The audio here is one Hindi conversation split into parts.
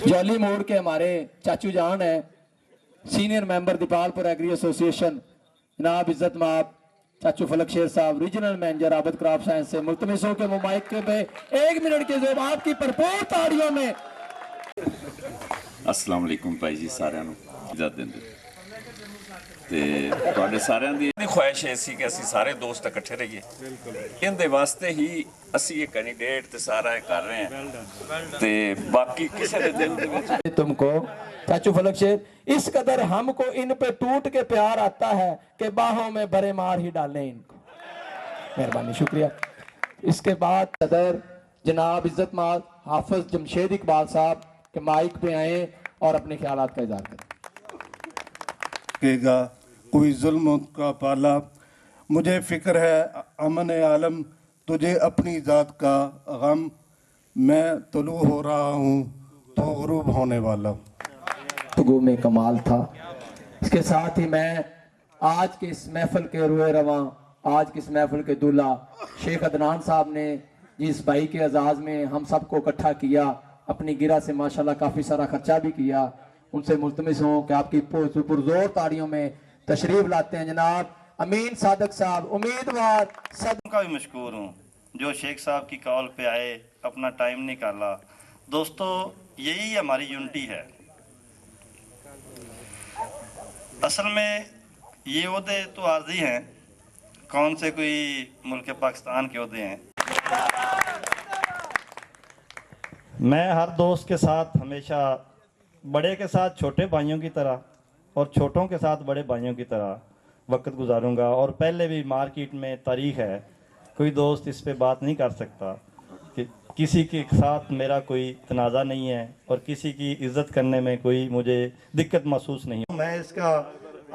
जौली मोड़ के हमारे चाचू जान है, senior member Dipalpur agri association, जनाब इज्जत माब चाचू फलक शेर साहब, रीजनल मैनेजर आबद क्राफ्ट साइंस से मुल्तमिस हो के माइक पे 1 मिनट के जवाब की भरपूर ताड़ियों में। अस्सलाम वालेकुम भाई जी, साਰਿਆਂ ਨੂੰ इजाजत देंदे ਤੇ ਤੁਹਾਡੇ ਸਾਰਿਆਂ ਦੀ ख्वाहिश है सी कि ਅਸੀਂ ਸਾਰੇ ਦੋਸਤ ਇਕੱਠੇ ਰਹੀਏ। ਇਹਦੇ ਵਾਸਤੇ ਹੀ ਅਸੀਂ ਇਹ ਕੈਂਡੀਡੇਟ ਤੇ ਸਾਰਾ ਇਹ ਕਰ ਰਹੇ ਹਾਂ ਤੇ ਬਾਕੀ ਕਿਸੇ ਦੇ ਦਿਲ ਦੇ ਵਿੱਚ तुमको चाचू फलक शेर, इस कदर हमको इन पे टूट के प्यार आता है कि बाहों में भरे मार ही डालें इनको। मेहरबानी, शुक्रिया। इसके बाद सदर जनाब इज्जत माल हाफिज जमशेद इकबाल साहब के माइक पे आए और अपने ख्यालात का इजहार करें। केगा कोई जुल्म का पाला, मुझे फिक्र है अमन आलम, तुझे अपनी ज़ात का गम, मैं तुलू हो रहा हूँ तो गुरूब होने वाला। गुफ्तगू में कमाल था। इसके साथ ही मैं आज के इस महफिल के रुए रवां, आज की इस महफिल के दूल्हा शेख अदनान साहब ने जिस भाई के एजाज़ में हम सबको इकट्ठा किया, अपनी गिरा से माशाल्लाह काफ़ी सारा खर्चा भी किया, उनसे मुल्तमिस हों कि आपकी पुरजोर ताड़ियों में तशरीफ लाते हैं जनाब अमीन सादक साहब, उम्मीदवार सद का भी मशकूर हूँ जो शेख साहब की कॉल पे आए, अपना टाइम निकाला। दोस्तों, यही हमारी यूनिटी है। असल में ये ओहदे तो आर्जी हैं, कौन से कोई मुल्क पाकिस्तान के ओहदे हैं। मैं हर दोस्त के साथ हमेशा बड़े के साथ छोटे भाइयों की तरह और छोटों के साथ बड़े भाइयों की तरह वक्त गुजारूंगा। और पहले भी मार्केट में तारीख है, कोई दोस्त इस पे बात नहीं कर सकता कि किसी के साथ मेरा कोई तनाज़ा नहीं है और किसी की इज़्ज़त करने में कोई मुझे दिक्कत महसूस नहीं। मैं इसका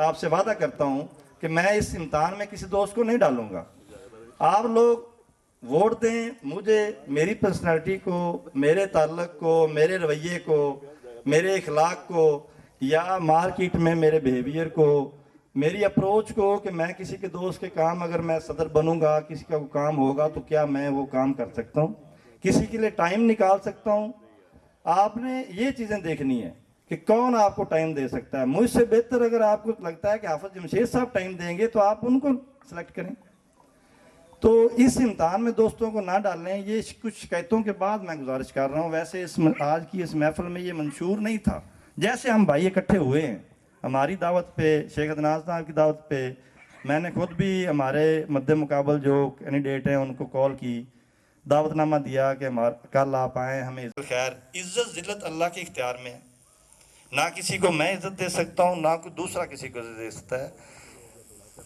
आपसे वादा करता हूँ कि मैं इस इम्तहान में किसी दोस्त को नहीं डालूँगा। आप लोग वोट दें मुझे, मेरी पर्सनैलिटी को, मेरे ताल्लुक़ को, मेरे रवैये को, मेरे इखलाक को, या मार्केट में मेरे बिहेवियर को, मेरी अप्रोच को, कि मैं किसी के दोस्त के काम, अगर मैं सदर बनूंगा, किसी का काम होगा तो क्या मैं वो काम कर सकता हूँ, किसी के लिए टाइम निकाल सकता हूँ। आपने ये चीज़ें देखनी है कि कौन आपको टाइम दे सकता है। मुझसे बेहतर अगर आपको लगता है कि हाफिज जमशेद साहब टाइम देंगे तो आप उनको सेलेक्ट करें। तो इस इम्तहान में दोस्तों को ना डालें, ये कुछ शिकायतों के बाद मैं गुजारिश कर रहा हूँ। वैसे आज की इस महफिल में ये मंशूर नहीं था। जैसे हम भाई इकट्ठे हुए हैं हमारी दावत पे, शेख अदनान साहब की दावत पे, मैंने खुद भी हमारे मद्दे मुकाबल जो कैंडिडेट हैं उनको कॉल की, दावतनामा दिया कि कल आप आएँ, हमें खैर इज़्ज़त ज़िल्लत अल्लाह के इख्तियार में है। ना किसी को मैं इज़्ज़त दे सकता हूँ, ना कोई दूसरा किसी को दे सकता है।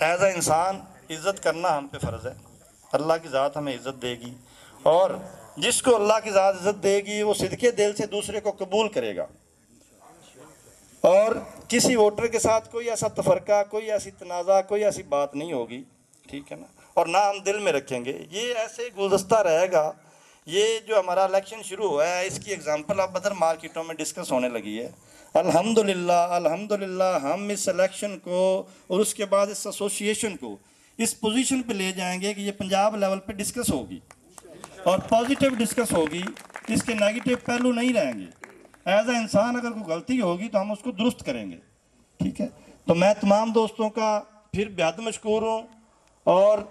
एज अ इंसान इज़्ज़त करना हम पे फ़र्ज़ है। अल्लाह की ज़ात हमें इज़्ज़त देगी और जिसको अल्लाह की ज़ात इज़्ज़त देगी वो सिदके दिल से दूसरे को कबूल करेगा। और किसी वोटर के साथ कोई ऐसा तफरका, कोई ऐसी तनाज़ा, कोई ऐसी बात नहीं होगी, ठीक है ना, और ना हम दिल में रखेंगे। ये ऐसे गुलदस्ता रहेगा। ये जो हमारा इलेक्शन शुरू हुआ है इसकी एग्जांपल अब अदर मार्केटों में डिस्कस होने लगी है। अल्हम्दुलिल्लाह अल्हम्दुलिल्लाह हम इस इलेक्शन को और उसके बाद इस एसोसिएशन को इस पोजीशन पे ले जाएंगे कि ये पंजाब लेवल पे डिस्कस होगी और पॉजिटिव डिस्कस होगी, इसके नेगेटिव पहलू नहीं रहेंगे। एज अ इंसान अगर कोई गलती होगी तो हम उसको दुरुस्त करेंगे, ठीक है। तो मैं तमाम दोस्तों का फिर बेहद मशकूर हूँ और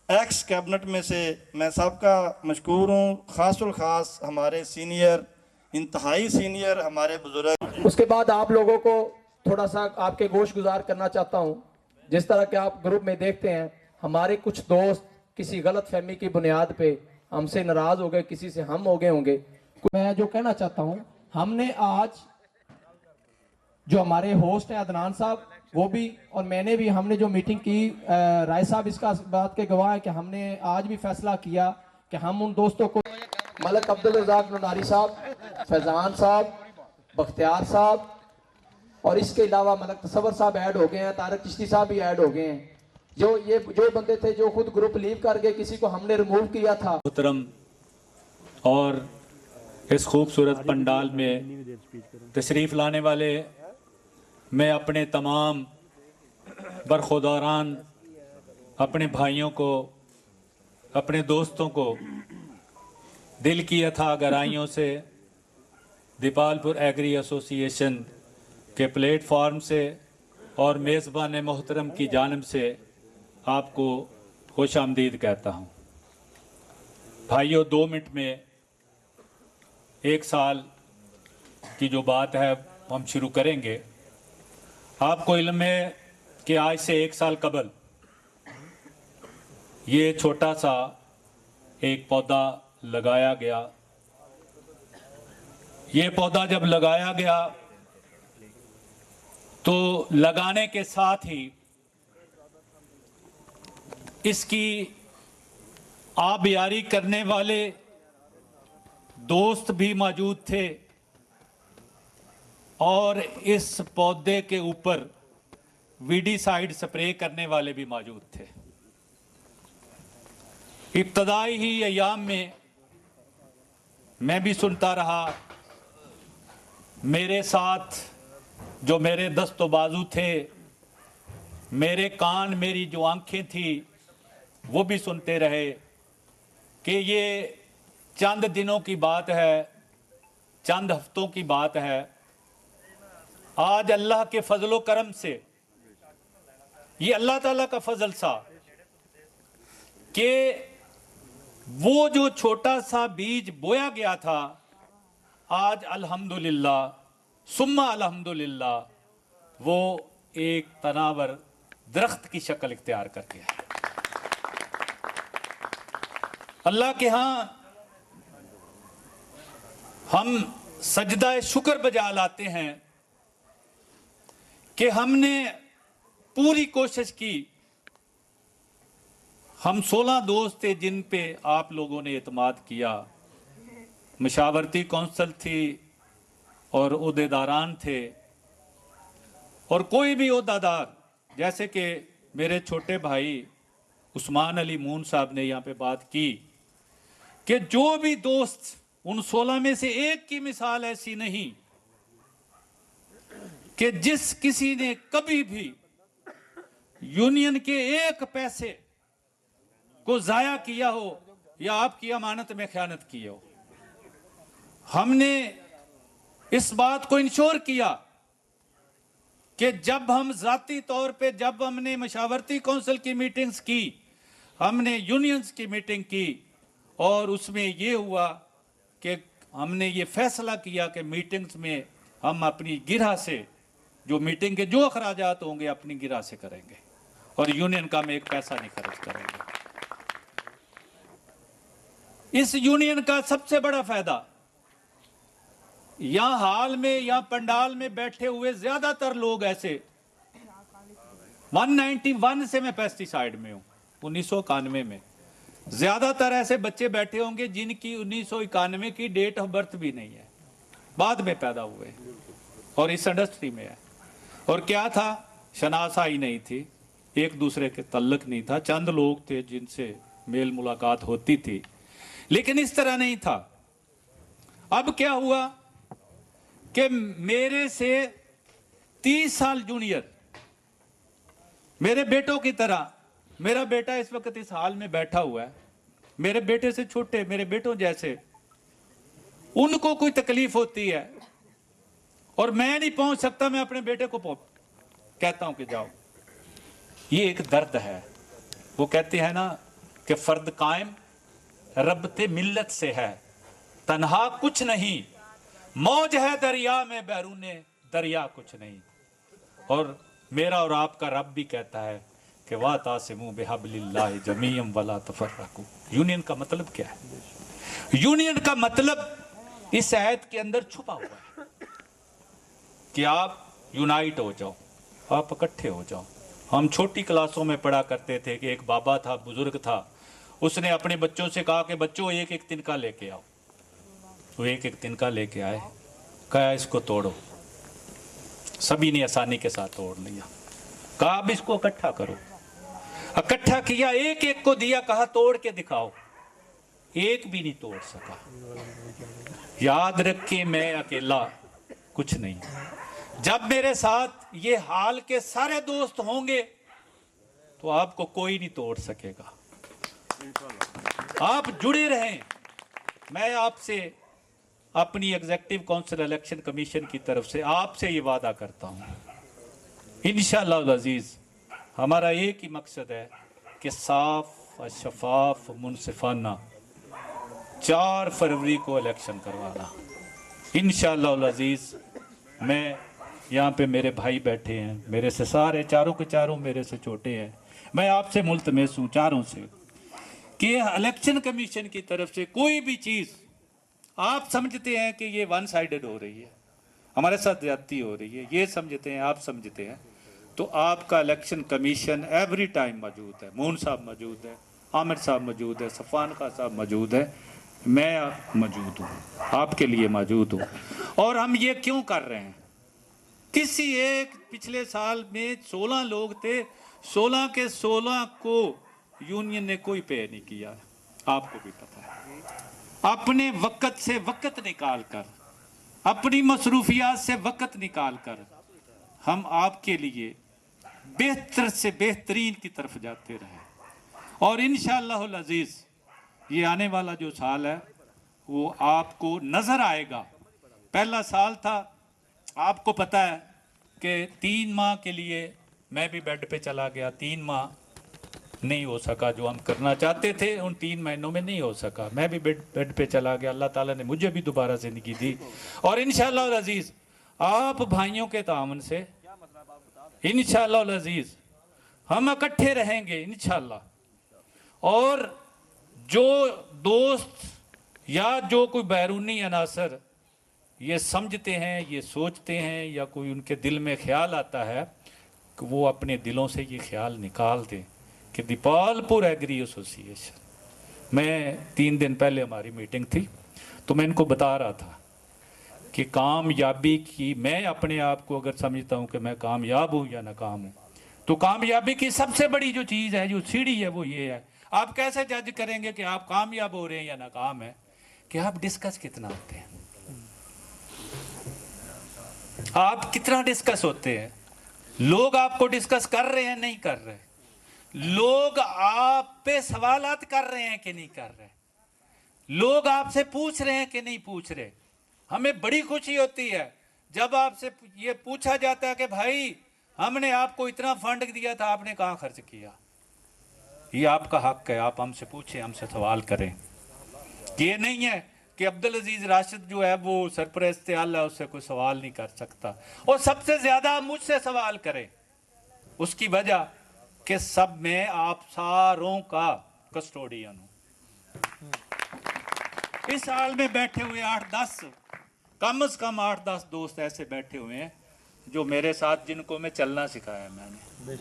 एक्स कैबिनेट में से मैं सबका मशकूर हूँ, ख़ासुल ख़ास हमारे सीनियर, इंतहाई सीनियर हमारे बुजुर्ग। उसके बाद आप लोगों को थोड़ा सा आपके गोश गुजार करना चाहता हूँ। जिस तरह के आप ग्रुप में देखते हैं हमारे कुछ दोस्त किसी गलत फहमी की बुनियाद पे हमसे नाराज़ हो गए, किसी से हम हो गए होंगे। मैं जो कहना चाहता हूँ, हमने आज जो हमारे होस्ट हैं अदनान साहब, वो भी और मैंने भी, हमने जो मीटिंग की, राय साहब इसका बात के गवाह है कि हमने आज भी फैसला किया कि हम उन दोस्तों को मलक अब्दुल रज़ाक ननारी साहब, फैज़ान साहब, बख्तियार साहब और इसके अलावा मलक तसव्वुर साहब ऐड हो गए हैं, तारक चिश्ती साहब भी ऐड हो गए हैं। जो बंदे थे जो खुद ग्रुप लीव कर गए, किसी को हमने रिमूव किया था। मोहतरम और इस खूबसूरत पंडाल में तशरीफ़ लाने वाले मैं अपने तमाम बरखुदारान, अपने भाइयों को, अपने दोस्तों को दिल की अथाह गहराइयों से दीपालपुर एग्री एसोसिएशन के प्लेटफॉर्म से और मेज़बान मोहतरम की जानिब से आपको खुश आमदीद कहता हूँ। भाइयों, 2 मिनट में 1 साल की जो बात है हम शुरू करेंगे। आपको इल्म है कि आज से 1 साल कबल ये छोटा सा एक पौधा लगाया गया। ये पौधा जब लगाया गया तो लगाने के साथ ही इसकी आबियारी करने वाले दोस्त भी मौजूद थे और इस पौधे के ऊपर वीडीसाइड स्प्रे करने वाले भी मौजूद थे। इब्तदाई ही अयाम में मैं भी सुनता रहा, मेरे साथ जो मेरे दस्तो बाजू थे, मेरे कान, मेरी जो आंखें थी, वो भी सुनते रहे कि ये चंद दिनों की बात है, चंद हफ्तों की बात है। आज अल्लाह के फजलो करम से, ये अल्लाह ताला का फजल सा कि वो जो छोटा सा बीज बोया गया था, आज अल्हम्दुलिल्लाह सुम्मा अल्हम्दुलिल्लाह वो एक तनावर दरख्त की शक्ल इख्तियार कर गया। अल्लाह के यहाँ हम सजदा शुक्र बजा लाते हैं कि हमने पूरी कोशिश की। हम 16 दोस्त थे जिन पे आप लोगों ने एतमाद किया। मशावरती कौंसल थी और ओहदेदारान थे, और कोई भी ओहदेदार, जैसे कि मेरे छोटे भाई उस्मान अली मून साहब ने यहाँ पे बात की कि जो भी दोस्त, उन 16 में से एक की मिसाल ऐसी नहीं कि जिस किसी ने कभी भी यूनियन के एक पैसे को जाया किया हो या आपकी अमानत में खयानत की हो। हमने इस बात को इंश्योर किया कि जब हम जाती तौर पे, जब हमने मशावरती कौंसिल की मीटिंग्स की, हमने यूनियंस की मीटिंग की, और उसमें ये हुआ कि हमने ये फैसला किया कि मीटिंग्स में हम अपनी गिरह से, जो मीटिंग के जो अखराजात होंगे अपनी गिरह से करेंगे और यूनियन का हम एक पैसा नहीं खर्च करेंगे। इस यूनियन का सबसे बड़ा फायदा, यहां हाल में या पंडाल में बैठे हुए ज्यादातर लोग ऐसे, 191 से मैं पेस्टिसाइड में हूं, 1991 में, ज्यादातर ऐसे बच्चे बैठे होंगे जिनकी 1991 की डेट ऑफ बर्थ भी नहीं है, बाद में पैदा हुए और इस इंडस्ट्री में है। और क्या था, शनासाई नहीं थी, एक दूसरे के तल्लक नहीं था, चंद लोग थे जिनसे मेल मुलाकात होती थी, लेकिन इस तरह नहीं था। अब क्या हुआ कि मेरे से 30 साल जूनियर, मेरे बेटों की तरह, मेरा बेटा इस वक्त इस हाल में बैठा हुआ है, मेरे बेटे से छोटे, मेरे बेटों जैसे, उनको कोई तकलीफ होती है और मैं नहीं पहुंच सकता, मैं अपने बेटे को कहता हूं कि जाओ। ये एक दर्द है। वो कहते हैं ना कि फर्द कायम रब्ते मिल्लत से है, तन्हा कुछ नहीं, मौज है दरिया में बैरूने दरिया कुछ नहीं। और मेरा और आपका रब भी कहता है कि वाह तासिमू बिहब्लिल्लाहि जमीअम वला तफर्रकू। यूनियन का मतलब क्या है? यूनियन का मतलब इस आयत के अंदर छुपा हुआ है कि आप यूनाइट हो जाओ, आप इकट्ठे हो जाओ। हम छोटी क्लासों में पढ़ा करते थे कि एक बाबा था, बुजुर्ग था, उसने अपने बच्चों से कहा कि बच्चों एक एक तिनका लेके आओ। तो एक एक तिनका लेके आए, कहा इसको तोड़ो। सभी ने आसानी के साथ तोड़ लिया। कहा अब इसको इकट्ठा करो। इकट्ठा किया, एक एक को दिया, कहा तोड़ के दिखाओ। एक भी नहीं तोड़ सका। याद रखे मैं अकेला कुछ नहीं। जब मेरे साथ ये हाल के सारे दोस्त होंगे तो आपको कोई नहीं तोड़ सकेगा। आप जुड़े रहें। मैं आपसे अपनी एग्जीक्यूटिव काउंसिल इलेक्शन कमीशन की तरफ से आपसे ये वादा करता हूँ, इंशाअल्लाह अजीज हमारा एक ही मकसद है कि साफ और शफाफ मुनसिफाना 4 फरवरी को इलेक्शन करवाना। इंशाअल्लाह अजीज मैं यहाँ पे मेरे भाई बैठे हैं, मेरे से सारे चारों के चारों मेरे से छोटे हैं, मैं आपसे मुल्तमस हूँ चारों से कि इलेक्शन कमीशन की तरफ से कोई भी चीज़ आप समझते हैं कि ये वन साइडेड हो रही है, हमारे साथ ज्यादती हो रही है, ये समझते हैं, आप समझते हैं, तो आपका इलेक्शन कमीशन एवरी टाइम मौजूद है। मोहन साहब मौजूद है, आमिर साहब मौजूद है, सफ़ान खान साहब मौजूद है, मैं मौजूद हूँ, आपके लिए मौजूद हूँ। और हम ये क्यों कर रहे हैं? किसी एक पिछले साल में 16 लोग थे, 16 के 16 को यूनियन ने कोई पे नहीं किया, आपको भी पता है। अपने वक़्त से वक़्त निकाल कर, अपनी मसरूफियात से वक़्त निकाल कर हम आपके लिए बेहतर से बेहतरीन की तरफ जाते रहे। और इंशाअल्लाह अज़ीज़ ये आने वाला जो साल है वो आपको नज़र आएगा। पहला साल था, आपको पता है कि 3 माह के लिए मैं भी बेड पे चला गया, 3 माह नहीं हो सका, जो हम करना चाहते थे उन 3 महीनों में नहीं हो सका, मैं भी बेड पे चला गया, अल्लाह ताला ने मुझे भी दोबारा ज़िंदगी दी। और इंशाअल्लाह अज़ीज़ आप भाइयों के तावन से इंशाअल्लाह अज़ीज़ हम इकट्ठे रहेंगे इंशाअल्लाह। और जो दोस्त या जो कोई बैरूनी अनासर ये समझते हैं, ये सोचते हैं, या कोई उनके दिल में ख्याल आता है कि वो अपने दिलों से ये ख्याल निकाल दें कि दीपालपुर एग्री एसोसिएशन, मैं 3 दिन पहले हमारी मीटिंग थी तो मैं इनको बता रहा था कि कामयाबी की, मैं अपने आप को अगर समझता हूँ कि मैं कामयाब हूँ या नाकाम हूँ, तो कामयाबी की सबसे बड़ी जो चीज़ है, जो सीढ़ी है, वो ये है। आप कैसे जज करेंगे कि आप कामयाब हो रहे हैं या नाकाम है? कि आप डिस्कस कितना होते हैं, आप कितना डिस्कस होते हैं। लोग आपको डिस्कस कर रहे हैं, नहीं कर रहे, लोग आप पे सवालात कर रहे हैं कि नहीं कर रहे, लोग आपसे पूछ रहे हैं कि नहीं पूछ रहे। हमें बड़ी खुशी होती है जब आपसे ये पूछा जाता है कि भाई हमने आपको इतना फंड दिया था, आपने कहाँ खर्च किया। ये आपका हक है, आप हमसे पूछें, हमसे सवाल करें। ये नहीं है कि अब्दुल अजीज राशिद जो है वो सरपरस्त आला, उससे कोई सवाल नहीं कर सकता। और सबसे ज्यादा मुझसे सवाल करें, उसकी वजह कि सब में आप सारों का कस्टोडियन हूं। इस हाल में बैठे हुए 8-10 कम से कम 8-10 दोस्त ऐसे बैठे हुए हैं जो मेरे साथ, जिनको मैं चलना सिखाया, मैंने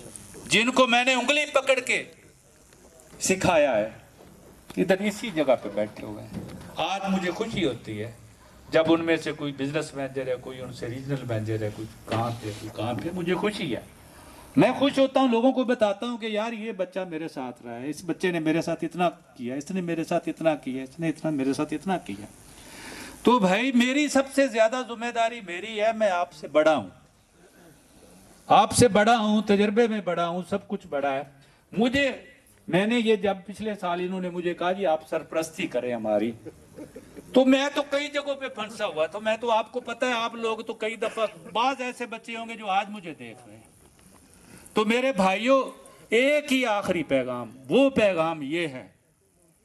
जिनको मैंने उंगली पकड़ के सिखाया है, इधर इसी जगह पे बैठे हुए हैं। आज मुझे खुशी होती है जब उनमें से कोई बिजनेस मैनेजर है, कोई उनसे रीजनल मैनेजर है, कोई कहाँ पे, कोई कहाँ पे, मुझे खुशी है। मैं खुश होता हूँ, लोगों को बताता हूँ कि यार ये बच्चा मेरे साथ रहा है, इस बच्चे ने मेरे साथ इतना किया, इसने मेरे साथ इतना किया, इसने इतना मेरे साथ इतना किया। तो भाई मेरी सबसे ज्यादा जिम्मेदारी मेरी है, मैं आपसे बड़ा हूँ, आपसे बड़ा हूँ, तजर्बे में बड़ा हूँ, सब कुछ बड़ा है मुझे। मैंने ये जब पिछले साल इन्होंने मुझे कहा जी आप सरपरस्ती करें हमारी, तो मैं तो कई जगहों पे फंसा हुआ, तो मैं तो, आपको पता है, आप लोग तो कई दफा, बाज ऐसे बच्चे होंगे जो आज मुझे देख रहे हैं। तो मेरे भाइयों, एक ही आखिरी पैगाम, वो पैगाम ये है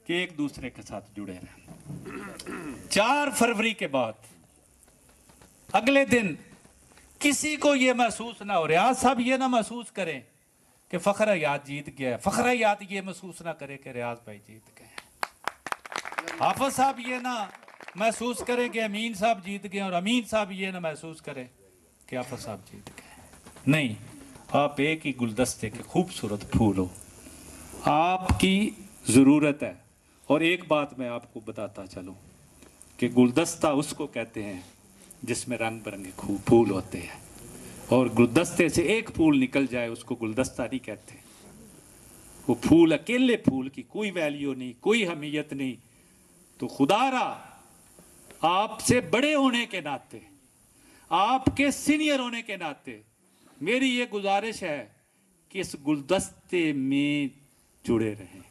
कि एक दूसरे के साथ जुड़े रहें। 4 फरवरी के बाद अगले दिन किसी को ये महसूस ना हो, रियाज साहब ये ना महसूस करें कि फखर हयात जीत गया, फखर हयात ये महसूस ना करे कि रियाज भाई जीत गए, हाफिज साहब ये ना महसूस करें कि अमीन साहब जीत गए, और अमीन साहब ये ना महसूस करें कि हाफिज साहब जीत गए। नहीं, आप एक ही गुलदस्ते के खूबसूरत फूल हो, आपकी ज़रूरत है। और एक बात मैं आपको बताता चलूं कि गुलदस्ता उसको कहते हैं जिसमें रंग बिरंगे फूल होते हैं, और गुलदस्ते से एक फूल निकल जाए उसको गुलदस्ता नहीं कहते। वो फूल, अकेले फूल की कोई वैल्यू नहीं, कोई अहमियत नहीं। तो खुदारा आपसे बड़े होने के नाते, आपके सीनियर होने के नाते मेरी ये गुजारिश है कि इस गुलदस्ते में जुड़े रहें,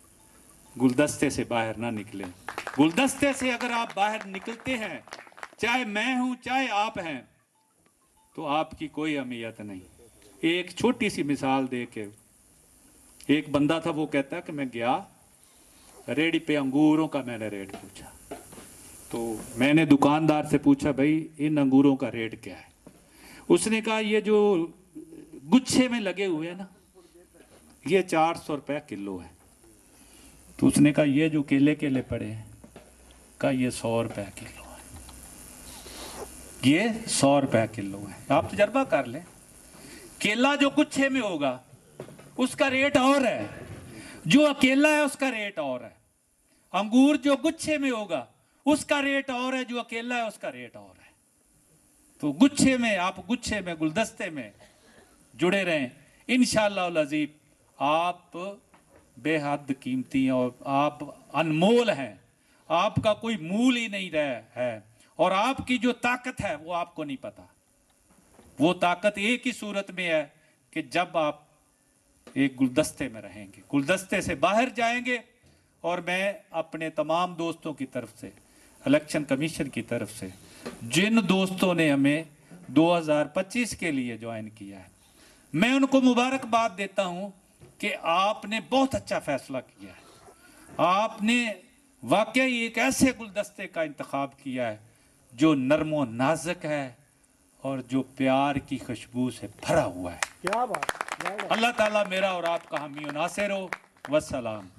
गुलदस्ते से बाहर ना निकलें। गुलदस्ते से अगर आप बाहर निकलते हैं, चाहे मैं हूं चाहे आप हैं, तो आपकी कोई अहमियत नहीं। एक छोटी सी मिसाल दे के, एक बंदा था, वो कहता है कि मैं गया रेडी पे, अंगूरों का मैंने रेट पूछा, तो मैंने दुकानदार से पूछा भाई इन अंगूरों का रेट क्या है। उसने कहा ये जो गुच्छे में लगे हुए हैं ना, ये 400 रुपये किलो है। तो उसने कहा ये जो केले केले पड़े हैं, कहा ये 100 रुपये किलो है, ये 100 रुपये किलो है। आप तजर्बा कर लें, केला जो गुच्छे में होगा उसका रेट और है, जो अकेला है उसका रेट और है। अंगूर जो गुच्छे में होगा उसका रेट और है, जो अकेला है उसका रेट और है। तो गुच्छे में, आप गुच्छे में, गुलदस्ते में जुड़े रहें, इंशाअल्लाह अज़ीज़ आप बेहद कीमती हैं और आप अनमोल हैं। आपका कोई मूल ही नहीं रहा है, और आपकी जो ताकत है वो आपको नहीं पता। वो ताकत एक ही सूरत में है कि जब आप एक गुलदस्ते में रहेंगे, गुलदस्ते से बाहर जाएंगे। और मैं अपने तमाम दोस्तों की तरफ से, इलेक्शन कमीशन की तरफ से, जिन दोस्तों ने हमें 2025 के लिए ज्वाइन किया है, मैं उनको मुबारकबाद देता हूं कि आपने बहुत अच्छा फैसला किया है। आपने वाकई एक ऐसे गुलदस्ते का इंतखाब किया है जो नरमो नाजुक है और जो प्यार की खुशबू से भरा हुआ है। क्या बात। अल्लाह ताला मेरा और आपका हामी नासिर हो। वस्सलाम।